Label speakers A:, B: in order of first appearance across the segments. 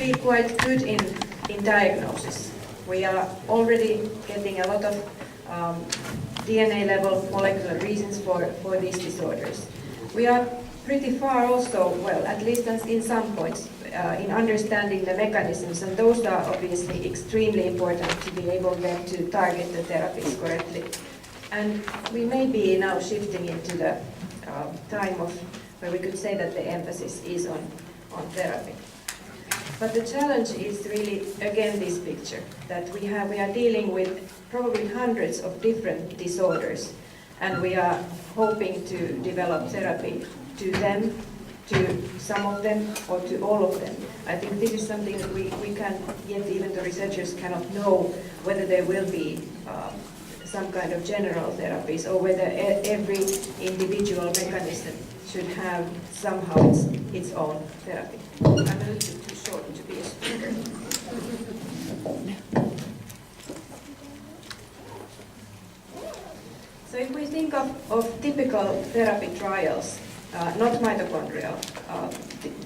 A: be quite good in diagnosis. We are already getting a lot of DNA level molecular reasons for these disorders. We are pretty far also, well, at least in some points, in understanding the mechanisms, and those are obviously extremely important to be able then to target the therapies correctly. And we may be now shifting into the time of where we could say that the emphasis is on therapy. But the challenge is really, again, this picture, that we are dealing with probably hundreds of different disorders, and we are hoping to develop therapy to them, to some of them, or to all of them. I think this is something that we can't yet, even the researchers cannot know whether there will be some kind of general therapies, or whether every individual mechanism should have somehow its own therapy. I'm a little bit too short to be a speaker. So if we think of typical therapy trials, not mitochondrial,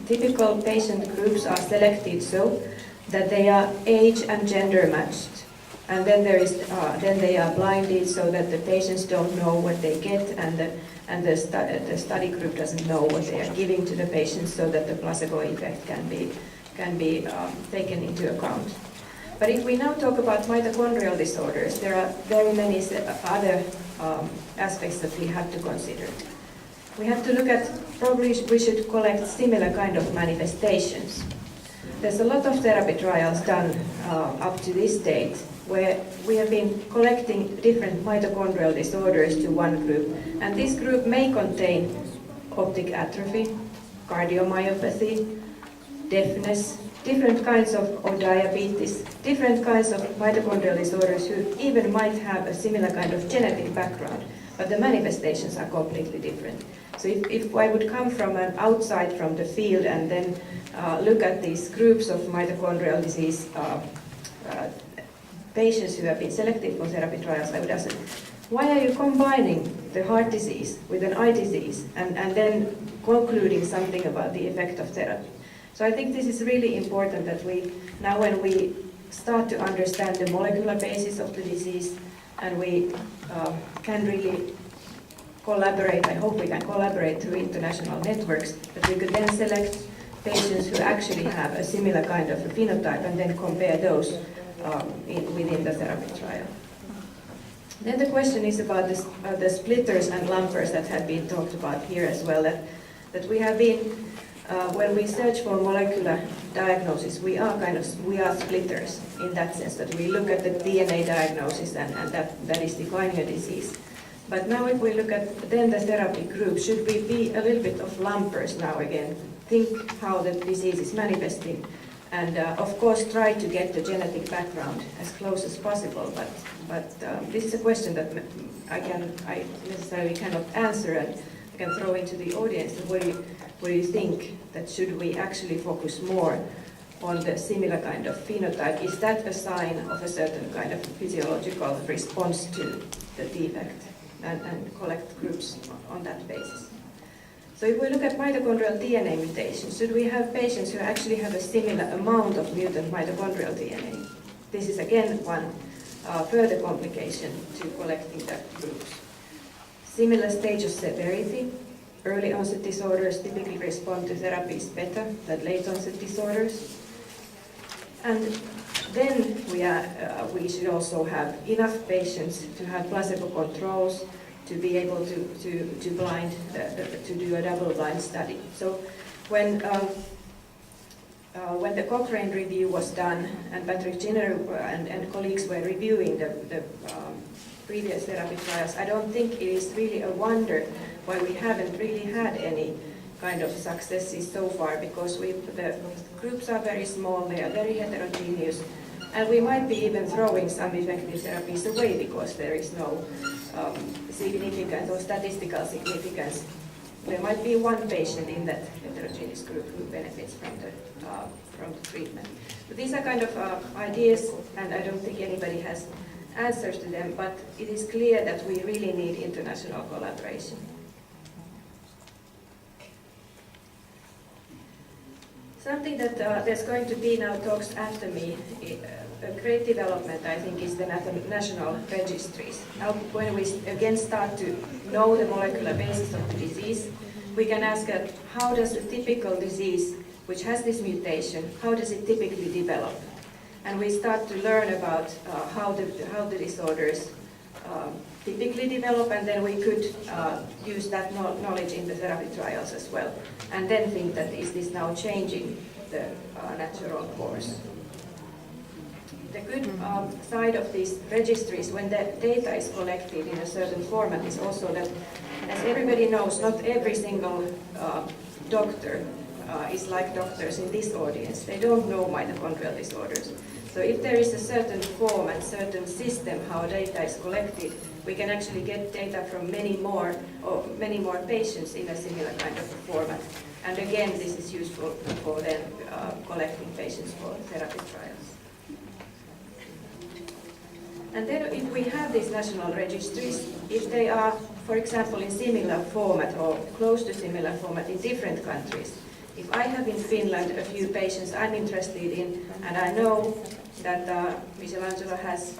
A: typical patient groups are selected so that they are age and gender matched. And then then they are blinded so that the patients don't know what they get, and the study group doesn't know what they are giving to the patients, so that the placebo effect can be taken into account. But if we now talk about mitochondrial disorders, there are very many other aspects that we have to consider. We have to look at, probably we should collect similar kind of manifestations. There's a lot of therapy trials done up to this date, where we have been collecting different mitochondrial disorders to one group, and this group may contain optic atrophy, cardiomyopathy, deafness, different kinds of diabetes, different kinds of mitochondrial disorders who even might have a similar kind of genetic background, but the manifestations are completely different. So if I would come from outside from the field and then look at these groups of mitochondrial disease patients who have been selected for therapy trials, I would ask them, why are you combining the heart disease with an eye disease and then concluding something about the effect of therapy? So I think this is really important that we, now when we start to understand the molecular basis of the disease, and we can really collaborate, I hope we can collaborate through international networks, that we could then select patients who actually have a similar kind of a phenotype and then compare those within the therapy trial. Then the question is about the splitters and lumpers that have been talked about here as well, that we have been, when we search for molecular diagnosis, we are splitters in that sense, that we look at the DNA diagnosis and that is defining a disease. But now if we look at then the therapy group, should we be a little bit of lumpers now again, think how the disease is manifesting, and of course try to get the genetic background as close as possible, but this is a question that I necessarily cannot answer, and I can throw into the audience. What do you think, that should we actually focus more on the similar kind of phenotype? Is that a sign of a certain kind of physiological response to the defect, and collect groups on that basis? So if we look at mitochondrial DNA mutations, should we have patients who actually have a similar amount of mutant mitochondrial DNA? This is again one further complication to collecting the groups. Similar stage of severity. Early onset disorders typically respond to therapies better than late onset disorders. And then we should also have enough patients to have placebo controls, to be able to blind, to do a double-blind study. So when the Cochrane review was done, and Patrick Ginner and colleagues were reviewing the previous therapy trials, I don't think it is really a wonder why we haven't really had any kind of successes so far, because the groups are very small, they are very heterogeneous, and we might be even throwing some effective therapies away because there is no significant or statistical significance. There might be one patient in that heterogeneous group who benefits from the treatment. But these are kind of ideas, and I don't think anybody has answers to them, but it is clear that we really need international collaboration. Something that there's going to be now talks after me, a great development I think is the national registries. Now when we again start to know the molecular basis of the disease, we can ask how does a typical disease which has this mutation, how does it typically develop? And we start to learn about how the disorders typically develop, and then we could use that knowledge in the therapy trials as well. And then think that is this now changing the natural course. The good side of these registries, when the data is collected in a certain format, is also that, as everybody knows, not every single doctor is like doctors in this audience. They don't know mitochondrial disorders. So if there is a certain format, certain system how data is collected, we can actually get data from many more patients in a similar kind of a format. And again, this is useful for then collecting patients for therapy trials. And then if we have these national registries, if they are, for example, in similar format or close to similar format in different countries, if I have in Finland a few patients I'm interested in, and I know that Michelangelo has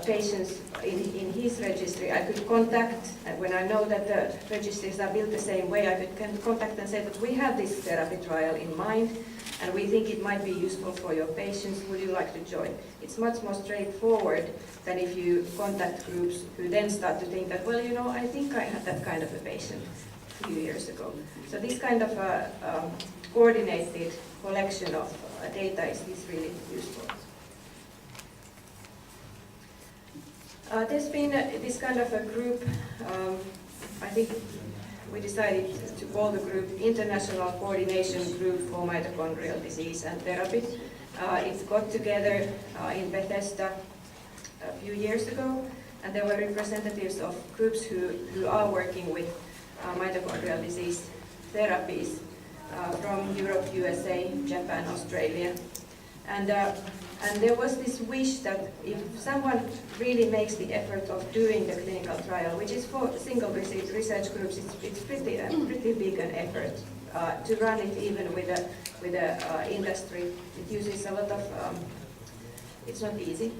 A: patients in his registry, I could contact, and when I know that the registries are built the same way, I could contact and say that we have this therapy trial in mind, and we think it might be useful for your patients, would you like to join? It's much more straightforward than if you contact groups who then start to think that, well, you know, I think I had that kind of a patient a few years ago. So this kind of coordinated collection of data is really useful. There's been this kind of a group, I think we decided to call the group International Coordination Group for Mitochondrial Disease and Therapy. It got together in Bethesda a few years ago, and there were representatives of groups who are working with mitochondrial disease therapies from Europe, USA, Japan, Australia. And there was this wish that if someone really makes the effort of doing the clinical trial, which is for single research groups, it's pretty big an effort to run it even with a industry. It uses a lot of, it's not easy.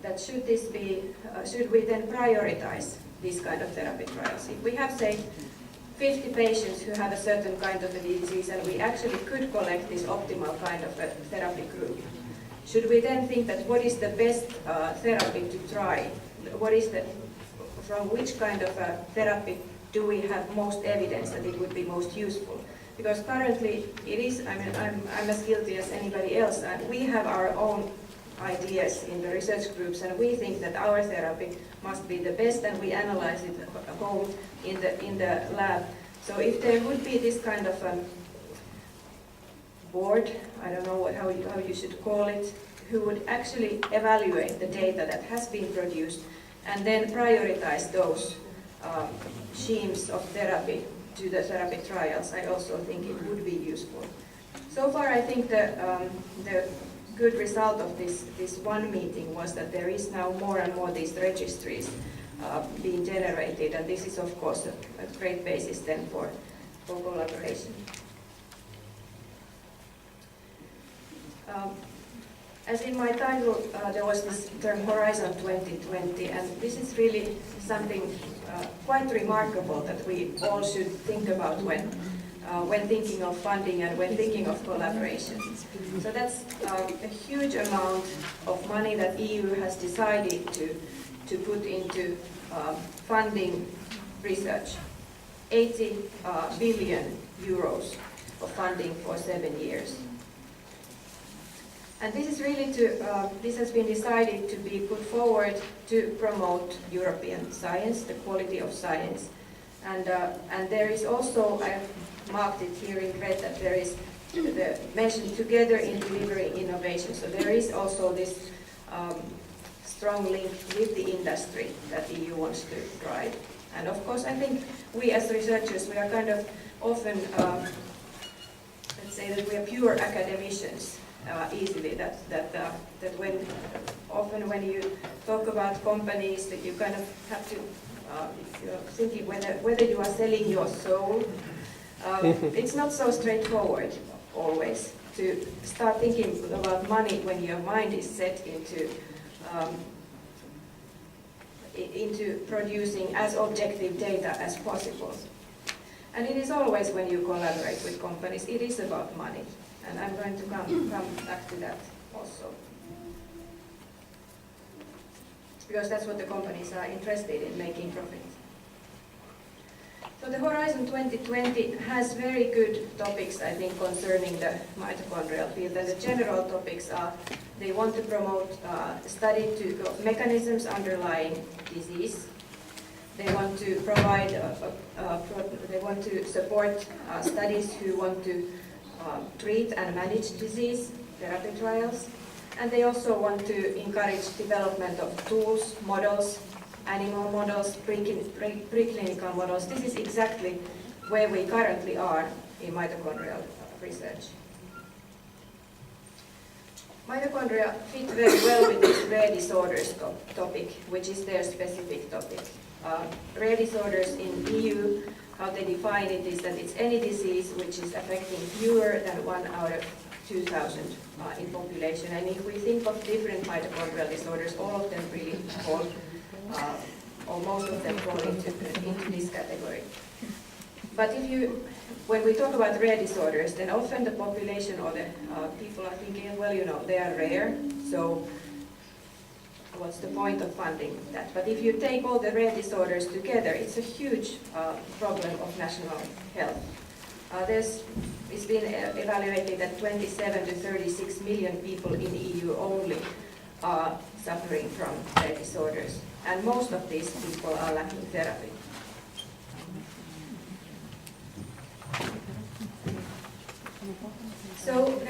A: That should we then prioritize these kind of therapy trials? If we have, say, 50 patients who have a certain kind of a disease, and we actually could collect this optimal kind of a therapy group, should we then think that what is the best therapy to try? From which kind of a therapy do we have most evidence that it would be most useful? Because currently it is, I mean, I'm as guilty as anybody else, and we have our own ideas in the research groups, and we think that our therapy must be the best, and we analyze it home in the lab. So if there would be this kind of a board, I don't know how you should call it, who would actually evaluate the data that has been produced and then prioritize those schemes of therapy to the therapy trials, I also think it would be useful. So far, I think the good result of this one meeting was that there is now more and more these registries being generated, and this is of course a great basis then for collaboration. As in my title, there was this term Horizon 2020, and this is really something quite remarkable that we all should think about when thinking of funding and when thinking of collaboration. So that's a huge amount of money that EU has decided to put into funding research. 80 billion euros of funding for 7 years. And this is really this has been decided to be put forward to promote European science, the quality of science. And there is also, I've marked it here in red, that there is the mention together in delivering innovation. So there is also this strong link with the industry that the EU wants to drive. And of course, I think we as researchers, we are kind of often, let's say that we are pure academicians easily, that when you talk about companies, that you kind of have to, you're thinking whether you are selling your soul It's not so straightforward always to start thinking about money when your mind is set into producing as objective data as possible. And it is always when you collaborate with companies, it is about money. And I'm going to come back to that also. Because that's what the companies are interested in, making profit. So the Horizon 2020 has very good topics, I think, concerning the mitochondrial field. And the general topics are, they want to promote study of mechanisms underlying disease. They want to provide, they want to support studies who want to treat and manage disease, therapy trials. And they also want to encourage development of tools, models, animal models, preclinical models. This is exactly where we currently are in mitochondrial research. Mitochondria fit very well with this rare disorders topic, which is their specific topic. Rare disorders in EU, how they define it is that it's any disease which is affecting fewer than 1 out of 2,000 in population. And if we think of different mitochondrial disorders, all of them really fall, or most of them fall into this category. But when we talk about rare disorders, then often the population or the people are thinking, well, they are rare, so what's the point of funding that? But if you take all the rare disorders together, it's a huge problem of national health. It's been evaluated that 27 to 36 million people in the EU only are suffering from rare disorders, and most of these people are lacking therapy. So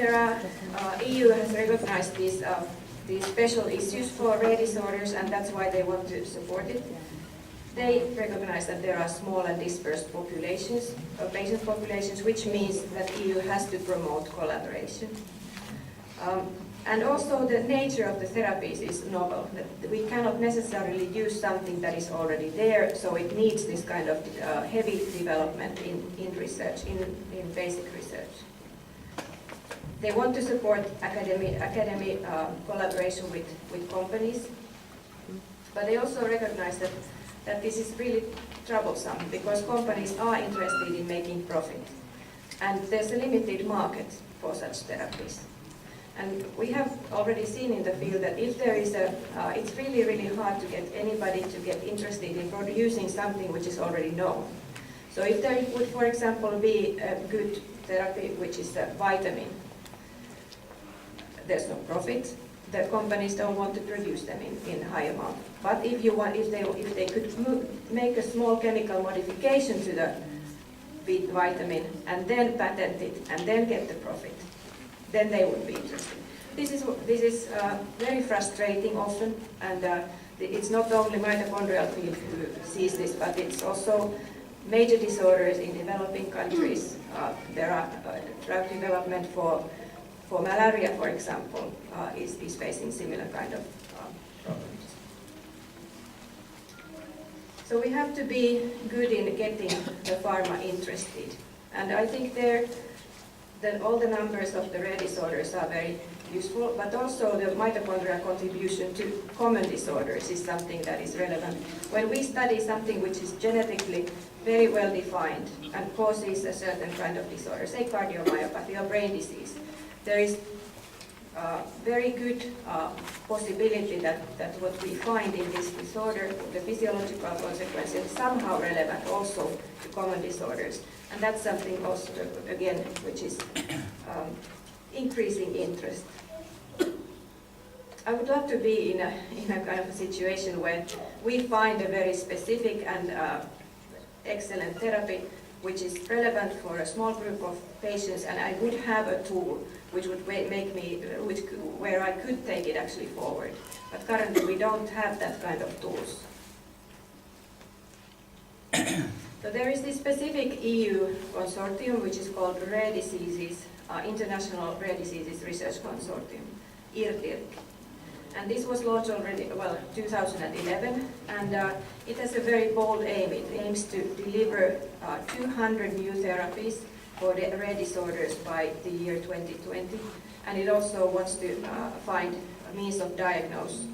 A: EU has recognized these special issues for rare disorders, and that's why they want to support it. They recognize that there are small and dispersed populations, patient populations, which means that EU has to promote collaboration. And also the nature of the therapies is novel. That we cannot necessarily use something that is already there, so it needs this kind of heavy development in research, in basic research. They want to support academic collaboration with companies, but they also recognize that this is really troublesome because companies are interested in making profit, and there's a limited market for such therapies. And we have already seen in the field that if there is it's really, really hard to get anybody to get interested in producing something which is already known. So if there would, for example, be a good therapy which is a vitamin, there's no profit. The companies don't want to produce them in high amount. But if they could make a small chemical modification to the vitamin and then patent it and then get the profit, then they would be interested. This is very frustrating often, and it's not only mitochondrial field who sees this, but it's also major disorders in developing countries. There are drug development for malaria, for example, is facing similar kind of problems. So we have to be good in getting the pharma interested. And I think that all the numbers of the rare disorders are very useful, but also the mitochondrial contribution to common disorders is something that is relevant. When we study something which is genetically very well defined and causes a certain kind of disorder, say cardiomyopathy or brain disease, there is very good possibility that what we find in this disorder, the physiological consequences, is somehow relevant also to common disorders. And that's something also, again, which is increasing interest. I would love to be in a kind of a situation where we find a very specific and excellent therapy which is relevant for a small group of patients, and I would have a tool which would make me, where I could take it actually forward. But currently we don't have that kind of tools. So there is this specific EU consortium which is called Rare Diseases, International Rare Diseases Research Consortium, IRDIRC. And this was launched already, 2011, and it has a very bold aim. It aims to deliver 200 new therapies for the rare disorders by the year 2020, and it also wants to find a means of diagnosis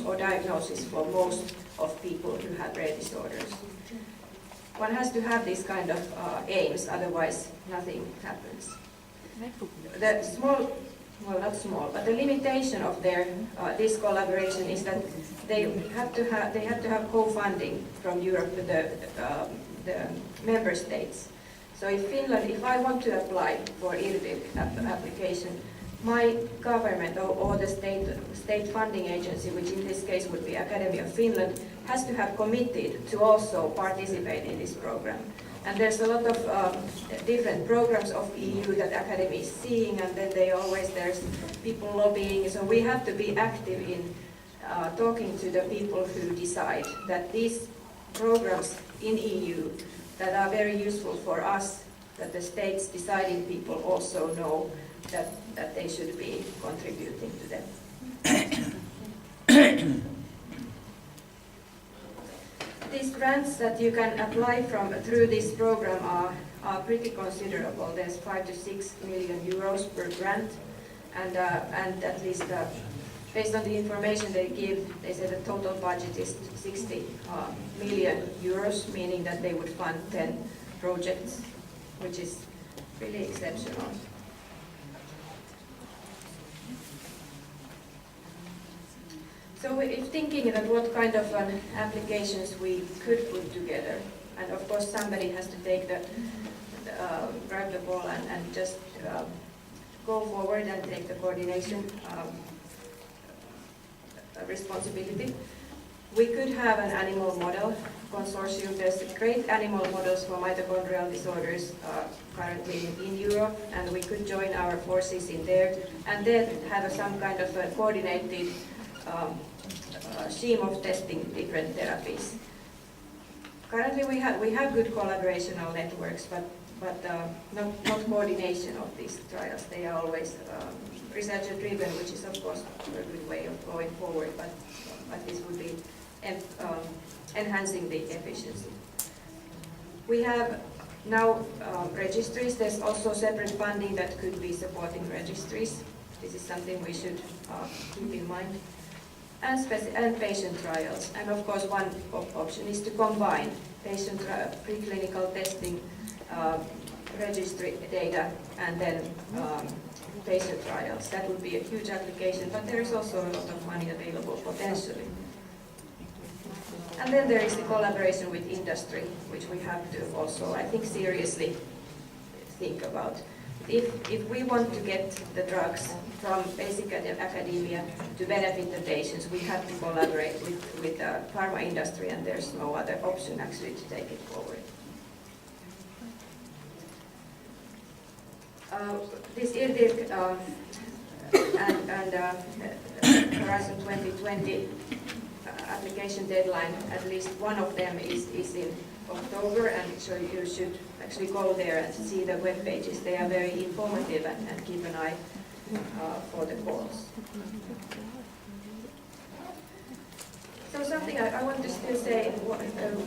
A: or diagnosis for most of people who have rare disorders. One has to have these kind of aims, otherwise nothing happens. The small, well, not small, but the limitation of their this collaboration is that they have to have co-funding from Europe to the member states. So in Finland, if I want to apply for IRDIR application, my government or the state funding agency, which in this case would be Academy of Finland, has to have committed to also participate in this program. And there's a lot of different programs of EU that Academy is seeing, and then there's people lobbying. So we have to be active in talking to the people who decide that these programs in EU that are very useful for us, that the states deciding people also know that they should be contributing to them. These grants that you can apply through this program are pretty considerable. There's 5 to 6 million euros per grant, and at least based on the information they give, they say the total budget is 60 million euros, meaning that they would fund 10 projects, which is really exceptional. So if thinking that what kind of applications we could put together, and of course somebody has to take grab the ball and just go forward and take the coordination responsibility. We could have an animal model consortium. There's great animal models for mitochondrial disorders currently in Europe, and we could join our forces in there and then have some kind of a coordinated scheme of testing different therapies. Currently we have good collaborational networks, but not coordination of these trials. They are always researcher driven, which is of course a good way of going forward, but this would be enhancing the efficiency. We have now registries. There's also separate funding that could be supporting registries. This is something we should keep in mind. And patient trials. And of course one option is to combine patient preclinical testing, registry data, and then patient trials. That would be a huge application, but there is also a lot of money available potentially. And then there is the collaboration with industry, which we have to also, I think, seriously think about. If we want to get the drugs from basic academia to benefit the patients, we have to collaborate with the pharma industry, and there's no other option actually to take it forward. This IRDIR and Horizon 2020 application deadline, at least one of them is in October, and so you should actually go there and see the web pages. They are very informative, and keep an eye for the calls. So something I want to still say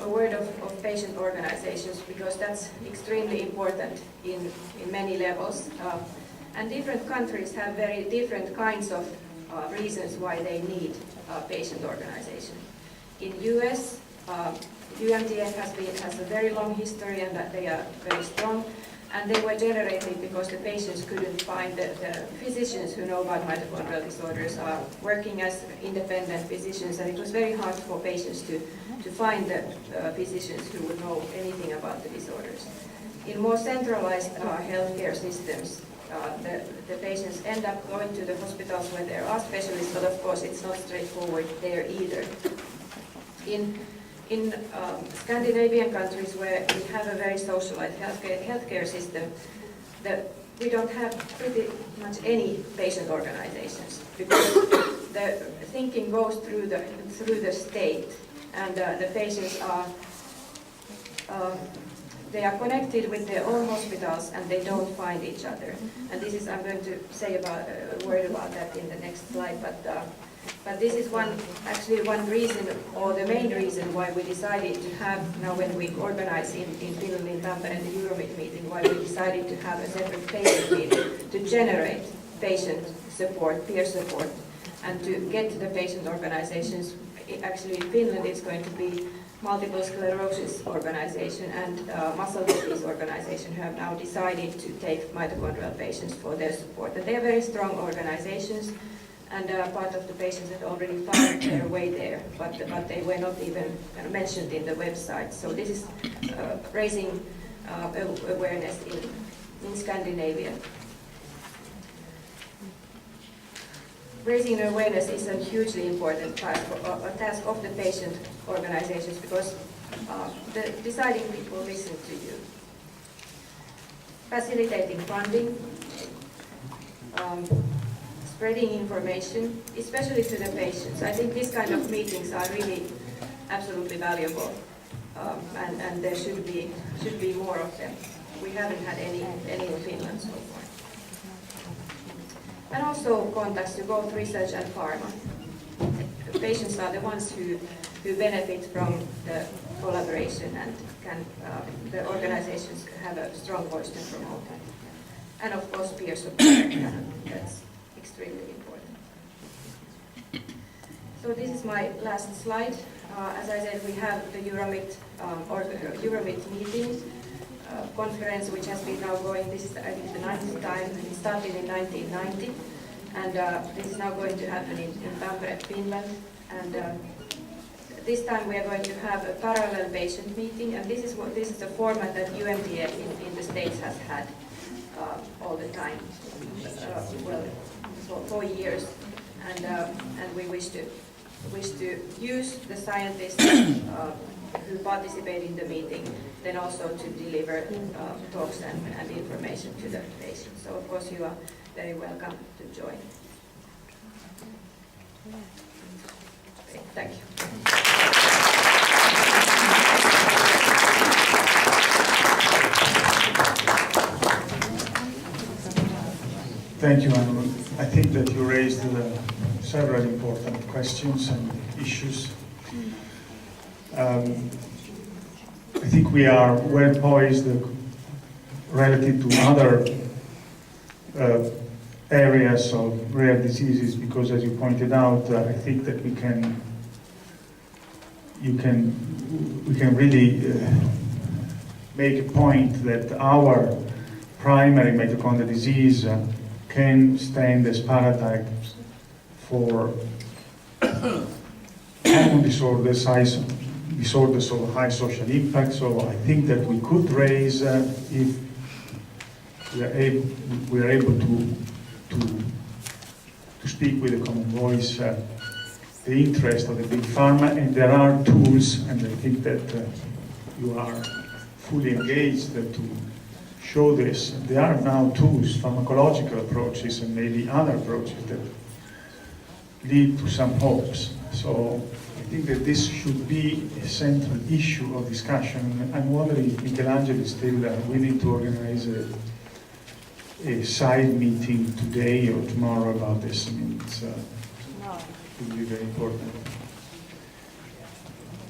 A: a word of patient organizations, because that's extremely important in many levels. And different countries have very different kinds of reasons why they need patient organization. In US, UMDF has a very long history, and that they are very strong, and they were generated because the patients couldn't find the physicians who know about mitochondrial disorders are working as independent physicians, and it was very hard for patients to find the physicians who would know anything about the disorders. In more centralized healthcare systems, the patients end up going to the hospitals where there are specialists, but of course it's not straightforward there either. In Scandinavian countries where we have a very socialized healthcare system, we don't have pretty much any patient organizations, because the thinking goes through the state, and the patients are they are connected with their own hospitals and they don't find each other. And this is, I'm going to say about a word about that in the next slide, but this is actually one reason, or the main reason why we decided to have, now when we organize in Finland, in Tampere, the Euromit meeting, why we decided to have a separate patient meeting to generate patient support, peer support, and to get to the patient organizations. Actually in Finland it's going to be multiple sclerosis organization and muscle disease organization who have now decided to take mitochondrial patients for their support. And they are very strong organizations, and part of the patients had already found their way there, but they were not even mentioned in the website. So this is raising awareness in Scandinavia. Raising awareness is a hugely important task of the patient organizations, because the deciding people listen to you. Facilitating funding, spreading information, especially to the patients. I think these kind of meetings are really absolutely valuable, and there should be more of them. We haven't had any in Finland so far. And also contacts to both research and pharma. The patients are the ones who benefit from the collaboration, and the organizations have a strong voice to promote that. And of course peer support, that's extremely important. So this is my last slide. As I said, we have the Euromit meeting. Conference which has been now going, this is I think the 9th time, it started in 1990, and this is now going to happen in Tampere, Finland, and this time we are going to have a parallel patient meeting, and this is the format that UMDA in the States has had all the time, for years, and we wish to use the scientists who participate in the meeting, then also to deliver talks and information to the patients. So of course you are very welcome to join. Okay, thank you.
B: Thank you, Anna. I think that you raised several important questions and issues. I think we are well poised relative to other areas of rare diseases, because as you pointed out, I think that we can really make a point that our primary mitochondrial disease can stand as paradigms for common disorders of high social impact. So I think that we could raise, if we are able to speak with a common voice, the interest of the big pharma, and there are tools, and I think that you are fully engaged to show this. There are now tools, pharmacological approaches, and maybe other approaches that lead to some hopes. So I think that this should be a central issue of discussion. I'm wondering if Michelangelo is still willing to organize a side meeting today or tomorrow about this. I mean, it will be very important.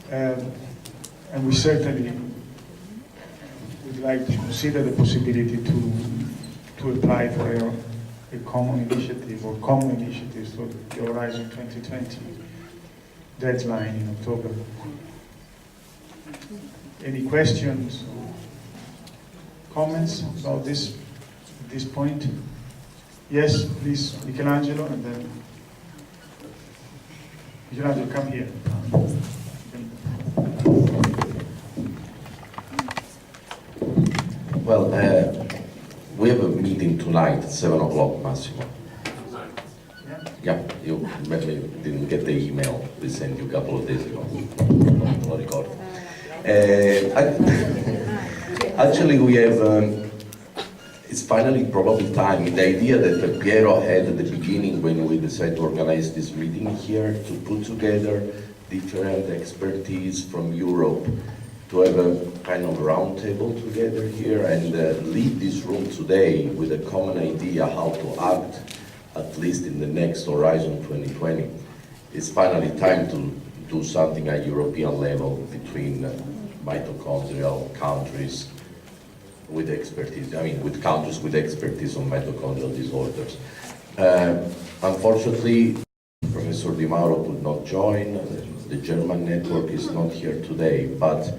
B: And we certainly would like to consider the possibility to apply for a common initiative or common initiatives for the Horizon 2020 deadline in October. Any questions or comments about this at this point? Yes, please, Michelangelo, and then Michelangelo, come here.
C: Well, we have a meeting tonight at 7 o'clock, Massimo. Yeah, you maybe didn't get the email we sent you a couple of days ago. No record. Actually, we have, it's finally probably time. The idea that Piero had at the beginning when we decided to organize this meeting here, to put together different expertise from Europe to have a kind of round table together here and leave this room today with a common idea how to act, at least in the next Horizon 2020. It's finally time to do something at European level between mitochondrial countries with expertise, with countries with expertise on mitochondrial disorders. Unfortunately, Professor Di Mauro could not join. The German network is not here today, but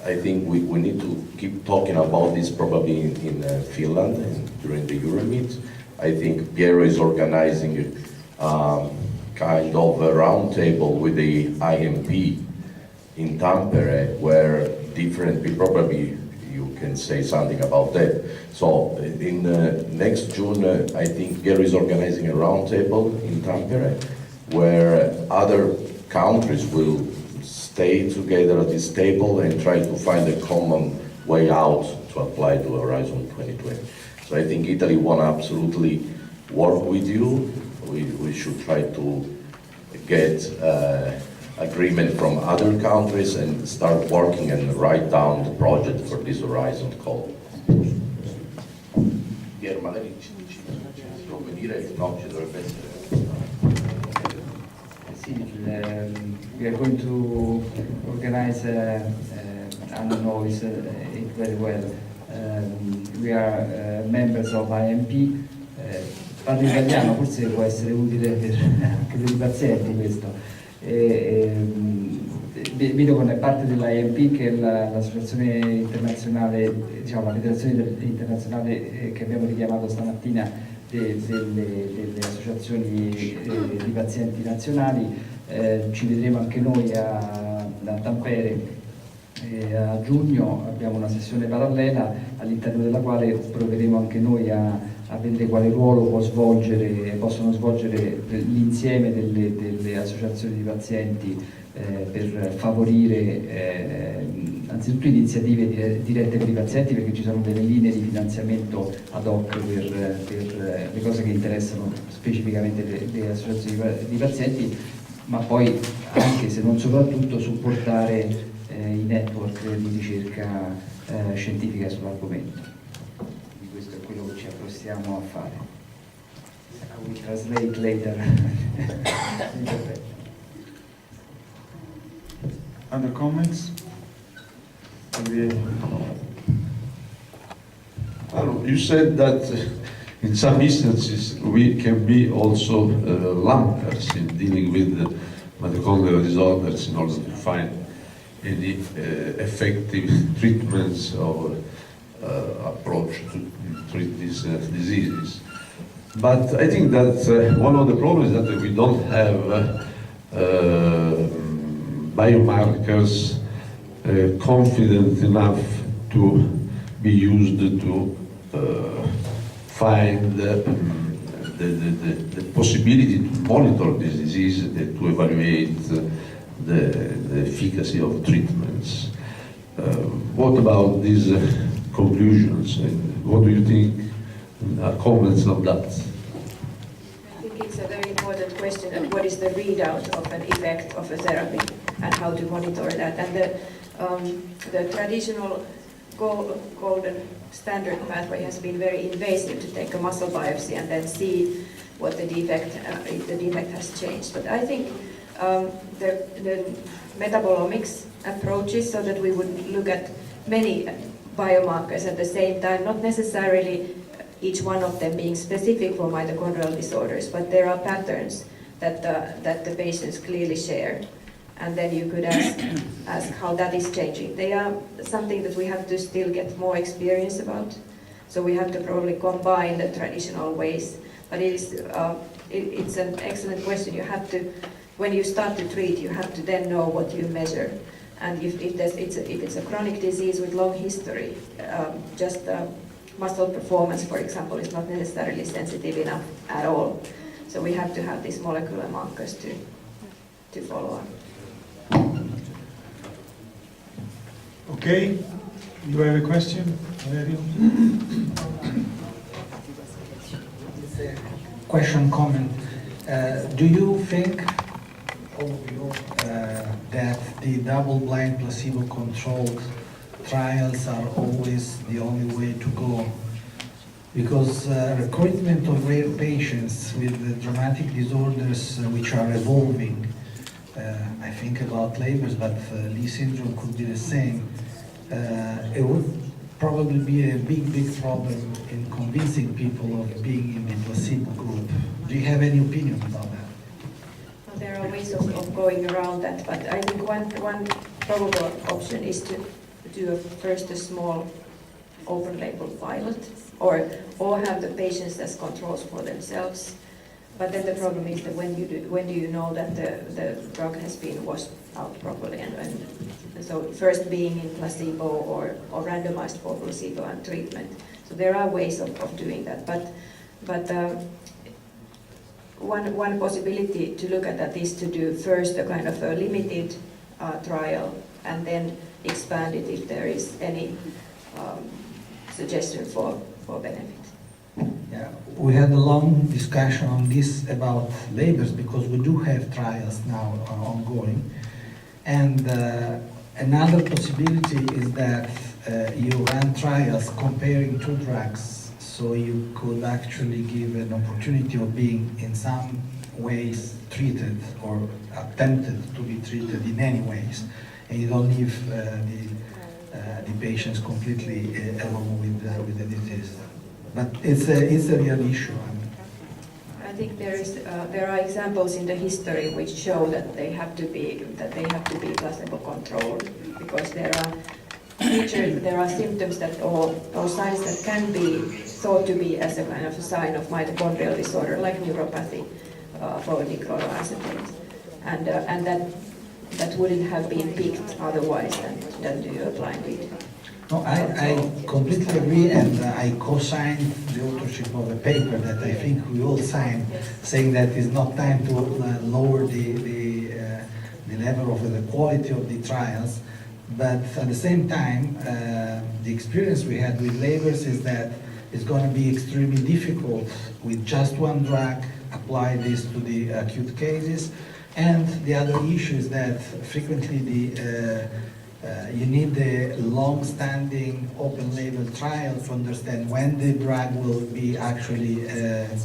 C: I think we need to keep talking about this probably in Finland during the Euromit. I think Piero is organizing kind of a roundtable with the IMP in Tampere, where different people, probably you can say something about that. So in next June, I think Piero is organizing a roundtable in Tampere, where other countries will stay together at this table and try to find a common way out to apply to Horizon 2020. So I think Italy want to absolutely work with you. We should try to get agreement from other countries and start working and write down the project for this Horizon call. Piero, magari ci puoi dire, no, ci dovrebbe essere.
D: We are going to organize, I don't know it very well, we are members of IMP, parlo italiano, forse può essere utile anche per i pazienti questo. Mitocondriali è parte dell'IMP, che è l'associazione internazionale, diciamo la federazione internazionale che abbiamo richiamato stamattina delle associazioni di pazienti nazionali. Ci vedremo anche noi a Tampere a giugno, abbiamo una sessione parallela all'interno della quale proveremo anche noi a vedere quale ruolo possono svolgere l'insieme delle associazioni di pazienti per favorire anzitutto iniziative dirette per i pazienti, perché ci sono delle linee di finanziamento ad hoc per le cose che interessano specificamente le associazioni di pazienti, ma poi anche, se non soprattutto, supportare i network di ricerca scientifica sull'argomento. Di questo è quello che ci apprestiamo a fare. I will translate later.
B: Other comments?
E: You said that in some instances we can be also lumpers in dealing with mitochondrial disorders in order to find any effective treatments or approach to treat these diseases. But I think that one of the problems is that we don't have biomarkers confident enough to be used to find the possibility to monitor this disease and to evaluate the efficacy of treatments. What about these conclusions, and what do you think? Comments on that?
A: I think it's a very important question of what is the readout of an effect of a therapy and how to monitor that. And the traditional golden standard pathway has been very invasive, to take a muscle biopsy and then see what the defect, if the defect has changed. But I think the metabolomics approaches, so that we would look at many biomarkers at the same time, not necessarily each one of them being specific for mitochondrial disorders, but there are patterns that the patients clearly share. And then you could ask how that is changing. They are something that we have to still get more experience about. So we have to probably combine the traditional ways. But it's an excellent question. You have to, when you start to treat, you have to then know what you measure. And if it's a chronic disease with long history, just muscle performance, for example, is not necessarily sensitive enough at all. So we have to have these molecular markers to follow up.
B: Okay, you have a question, Valerio?
F: Question, comment. Do you think, all of you that the double-blind placebo-controlled trials are always the only way to go, because recruitment of rare patients with dramatic disorders which are evolving, I think about Leber's, but Lee syndrome could be the same, it would probably be a big problem in convincing people of being in the placebo group. Do you have any opinion about that?
A: Well, there are ways of going around that, but I think one probable option is to do first a small open label pilot, or have the patients as controls for themselves. But then the problem is that when do you know that the drug has been washed out properly, and so first being in placebo or randomized for placebo and treatment. So there are ways of doing that, but one possibility to look at that is to do first a kind of a limited trial and then expand it if there is any suggestion for benefit.
F: Yeah, we had a long discussion on this about Leber's, because we do have trials now ongoing. And another possibility is that you run trials comparing two drugs, so you could actually give an opportunity of being in some ways treated or attempted to be treated in any ways, and you don't leave the patients completely alone with the disease. But it's a real issue.
A: I think there are examples in the history which show that they have to be placebo controlled, because there are features, there are symptoms that or signs that can be thought to be as a kind of a sign of mitochondrial disorder, like neuropathy for dichloroacetate, and that wouldn't have been picked otherwise than do a blinded.
F: No, I completely agree, and I co-signed the authorship of a paper that I think we all signed, saying that it's not time to lower the level of the quality of the trials, but at the same time, the experience we had with Leber's is that it's going to be extremely difficult with just one drug, apply this to the acute cases, and the other issue is that frequently you need a long-standing open-label trial to understand when the drug will be actually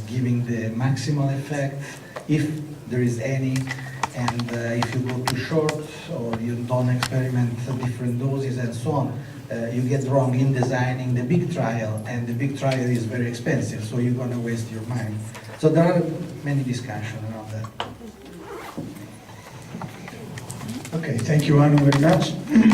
F: giving the maximal effect, if there is any, and if you go too short or you don't experiment different doses and so on, you get wrong in designing the big trial, and the big trial is very expensive, so you're going to waste your money. So there are many discussions around that.
B: Okay, thank you, Anu, very much. And,